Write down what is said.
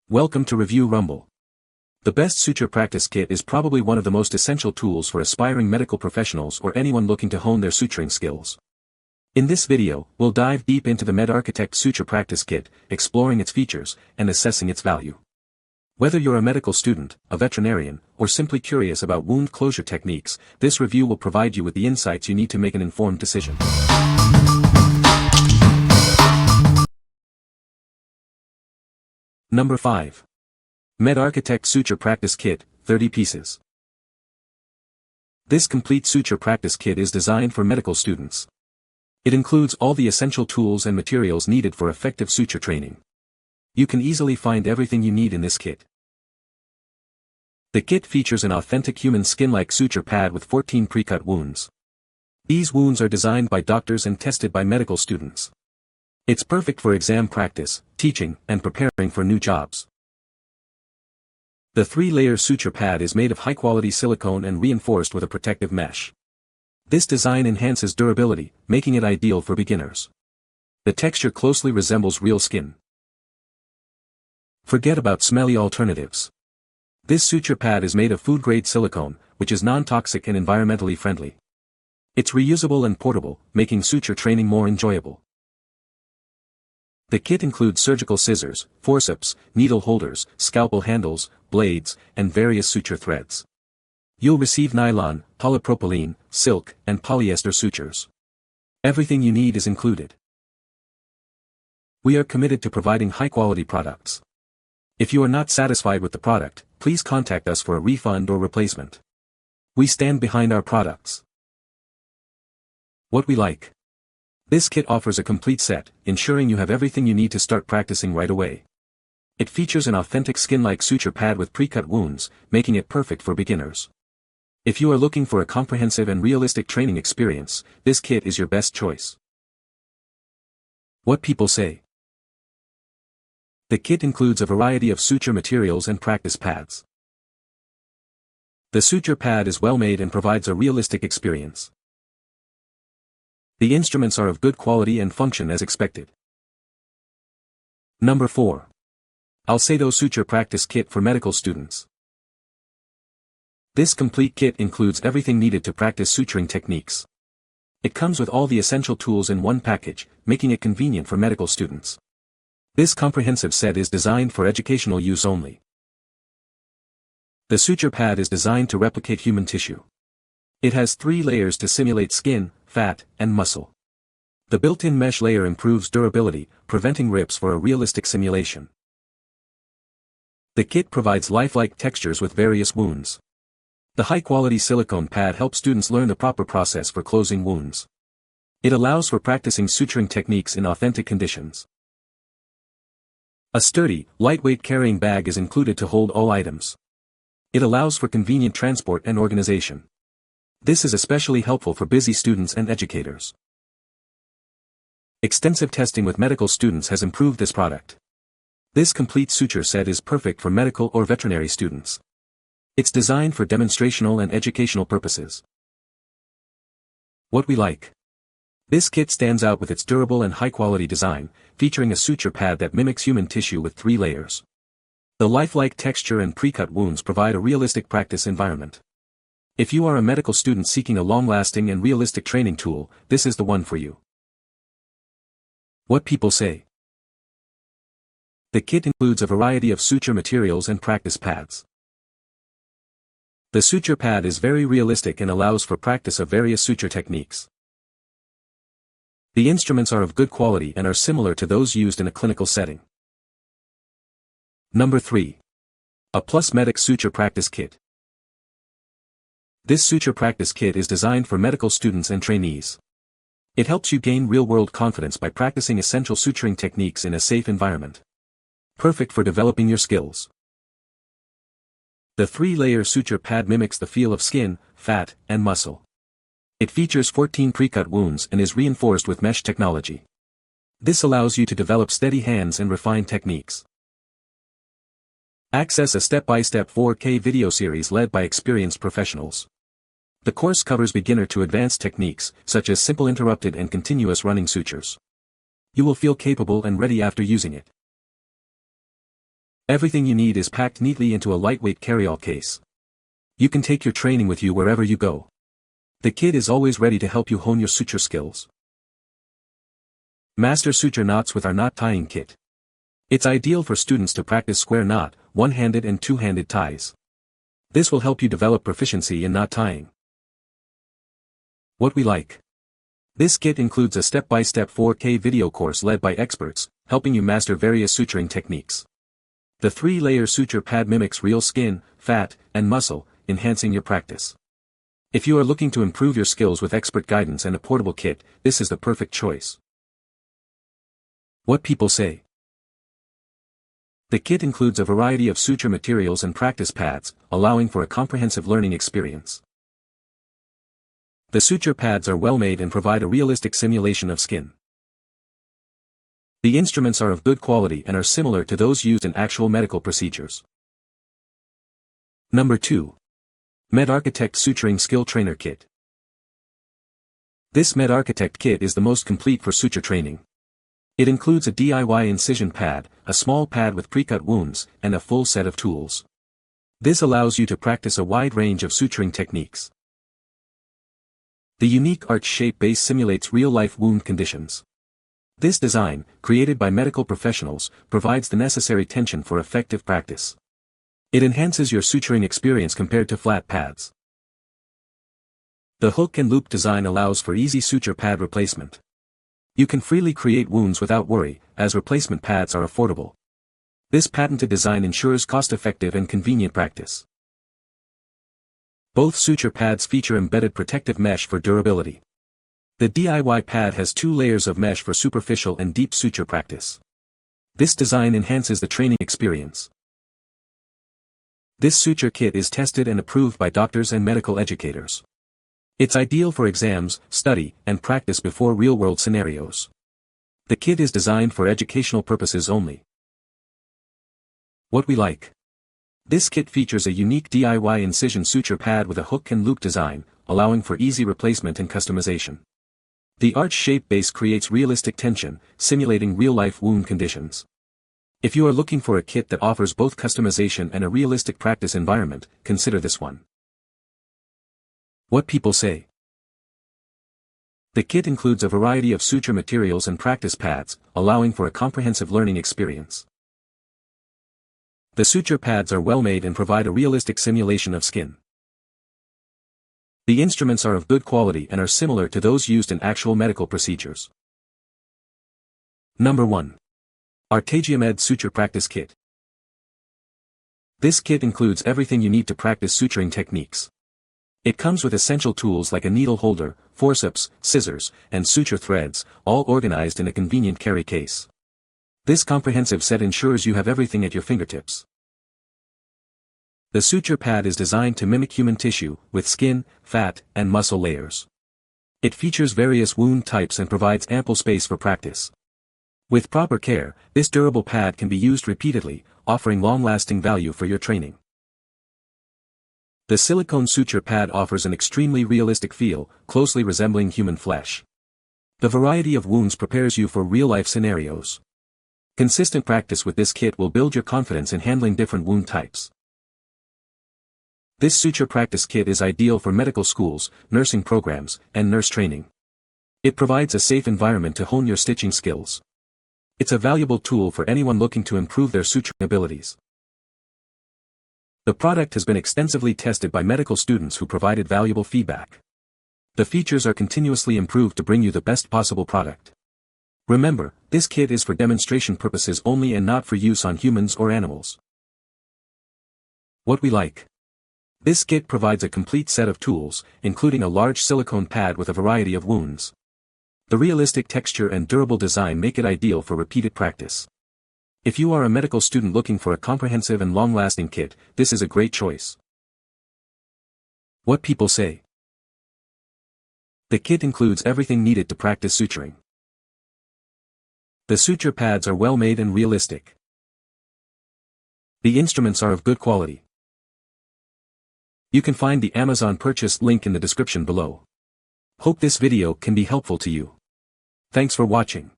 Welcome to Review Rumble. The best suture practice kit is probably one of the most essential tools for aspiring medical professionals or anyone looking to hone their suturing skills. In this video, we'll dive deep into the Medarchitect Suture Practice Kit, exploring its features and assessing its value. Whether you're a medical student, a veterinarian, or simply curious about wound closure techniques, this review will provide you with the insights you need to make an informed decision. Number 5. Medarchitect Suture Practice Kit, 30 pieces. This complete suture practice kit is designed for medical students. It includes all the essential tools and materials needed for effective suture training. You can easily find everything you need in this kit. The kit features an authentic human skin-like suture pad with 14 pre-cut wounds. These wounds are designed by doctors and tested by medical students. It's perfect for exam practice, teaching, and preparing for new jobs. The 3-layer suture pad is made of high-quality silicone and reinforced with a protective mesh. This design enhances durability, making it ideal for beginners. The texture closely resembles real skin. Forget about smelly alternatives. This suture pad is made of food-grade silicone, which is non-toxic and environmentally friendly. It's reusable and portable, making suture training more enjoyable. The kit includes surgical scissors, forceps, needle holders, scalpel handles, blades, and various suture threads. You'll receive nylon, polypropylene, silk, and polyester sutures. Everything you need is included. We are committed to providing high-quality products. If you are not satisfied with the product, please contact us for a refund or replacement. We stand behind our products. What we like. This kit offers a complete set, ensuring you have everything you need to start practicing right away. It features an authentic skin-like suture pad with pre-cut wounds, making it perfect for beginners. If you are looking for a comprehensive and realistic training experience, this kit is your best choice. What people say. The kit includes a variety of suture materials and practice pads. The suture pad is well made and provides a realistic experience. The instruments are of good quality and function as expected. Number 4. Alcedo Suture Practice Kit for medical students. This complete kit includes everything needed to practice suturing techniques. It comes with all the essential tools in one package, making it convenient for medical students. This comprehensive set is designed for educational use only. The suture pad is designed to replicate human tissue. It has 3 layers to simulate skin, fat, and muscle. The built-in mesh layer improves durability, preventing rips for a realistic simulation. The kit provides lifelike textures with various wounds. The high-quality silicone pad helps students learn the proper process for closing wounds. It allows for practicing suturing techniques in authentic conditions. A sturdy, lightweight carrying bag is included to hold all items. It allows for convenient transport and organization. This is especially helpful for busy students and educators. Extensive testing with medical students has improved this product. This complete suture set is perfect for medical or veterinary students. It's designed for demonstrational and educational purposes. What we like. This kit stands out with its durable and high-quality design, featuring a suture pad that mimics human tissue with 3 layers. The lifelike texture and pre-cut wounds provide a realistic practice environment. If you are a medical student seeking a long-lasting and realistic training tool, this is the one for you. What people say. The kit includes a variety of suture materials and practice pads. The suture pad is very realistic and allows for practice of various suture techniques. The instruments are of good quality and are similar to those used in a clinical setting. Number 3. A Plus Medic Suture Practice Kit. This suture practice kit is designed for medical students and trainees. It helps you gain real-world confidence by practicing essential suturing techniques in a safe environment. Perfect for developing your skills. The 3-layer suture pad mimics the feel of skin, fat, and muscle. It features 14 pre-cut wounds and is reinforced with mesh technology. This allows you to develop steady hands and refine techniques. Access a step-by-step 4K video series led by experienced professionals. The course covers beginner to advanced techniques, such as simple interrupted and continuous running sutures. You will feel capable and ready after using it. Everything you need is packed neatly into a lightweight carry-all case. You can take your training with you wherever you go. The kit is always ready to help you hone your suture skills. Master suture knots with our knot tying kit. It's ideal for students to practice square knot, one-handed and two-handed ties. This will help you develop proficiency in knot tying. What we like. This kit includes a step-by-step 4K video course led by experts, helping you master various suturing techniques. The 3-layer suture pad mimics real skin, fat, and muscle, enhancing your practice. If you are looking to improve your skills with expert guidance and a portable kit, this is the perfect choice. What people say. The kit includes a variety of suture materials and practice pads, allowing for a comprehensive learning experience. The suture pads are well made and provide a realistic simulation of skin. The instruments are of good quality and are similar to those used in actual medical procedures. Number 2. Medarchitect Suturing Skill Trainer Kit. This Medarchitect kit is the most complete for suture training. It includes a DIY incision pad, a small pad with pre-cut wounds, and a full set of tools. This allows you to practice a wide range of suturing techniques. The unique arch shape base simulates real-life wound conditions. This design, created by medical professionals, provides the necessary tension for effective practice. It enhances your suturing experience compared to flat pads. The hook and loop design allows for easy suture pad replacement. You can freely create wounds without worry, as replacement pads are affordable. This patented design ensures cost-effective and convenient practice. Both suture pads feature embedded protective mesh for durability. The DIY pad has 2 layers of mesh for superficial and deep suture practice. This design enhances the training experience. This suture kit is tested and approved by doctors and medical educators. It's ideal for exams, study, and practice before real-world scenarios. The kit is designed for educational purposes only. What we like. This kit features a unique DIY incision suture pad with a hook and loop design, allowing for easy replacement and customization. The arch shape base creates realistic tension, simulating real-life wound conditions. If you are looking for a kit that offers both customization and a realistic practice environment, consider this one. What people say. The kit includes a variety of suture materials and practice pads, allowing for a comprehensive learning experience. The suture pads are well made and provide a realistic simulation of skin. The instruments are of good quality and are similar to those used in actual medical procedures. Number 1. ArtagiaMed Suture Practice Kit. This kit includes everything you need to practice suturing techniques. It comes with essential tools like a needle holder, forceps, scissors, and suture threads, all organized in a convenient carry case. This comprehensive set ensures you have everything at your fingertips. The suture pad is designed to mimic human tissue, with skin, fat, and muscle layers. It features various wound types and provides ample space for practice. With proper care, this durable pad can be used repeatedly, offering long-lasting value for your training. The silicone suture pad offers an extremely realistic feel, closely resembling human flesh. The variety of wounds prepares you for real-life scenarios. Consistent practice with this kit will build your confidence in handling different wound types. This suture practice kit is ideal for medical schools, nursing programs, and nurse training. It provides a safe environment to hone your stitching skills. It's a valuable tool for anyone looking to improve their suturing abilities. The product has been extensively tested by medical students who provided valuable feedback. The features are continuously improved to bring you the best possible product. Remember, this kit is for demonstration purposes only and not for use on humans or animals. What we like. This kit provides a complete set of tools, including a large silicone pad with a variety of wounds. The realistic texture and durable design make it ideal for repeated practice. If you are a medical student looking for a comprehensive and long-lasting kit, this is a great choice. What people say. The kit includes everything needed to practice suturing. The suture pads are well made and realistic. The instruments are of good quality. You can find the Amazon purchase link in the description below. Hope this video can be helpful to you. Thanks for watching.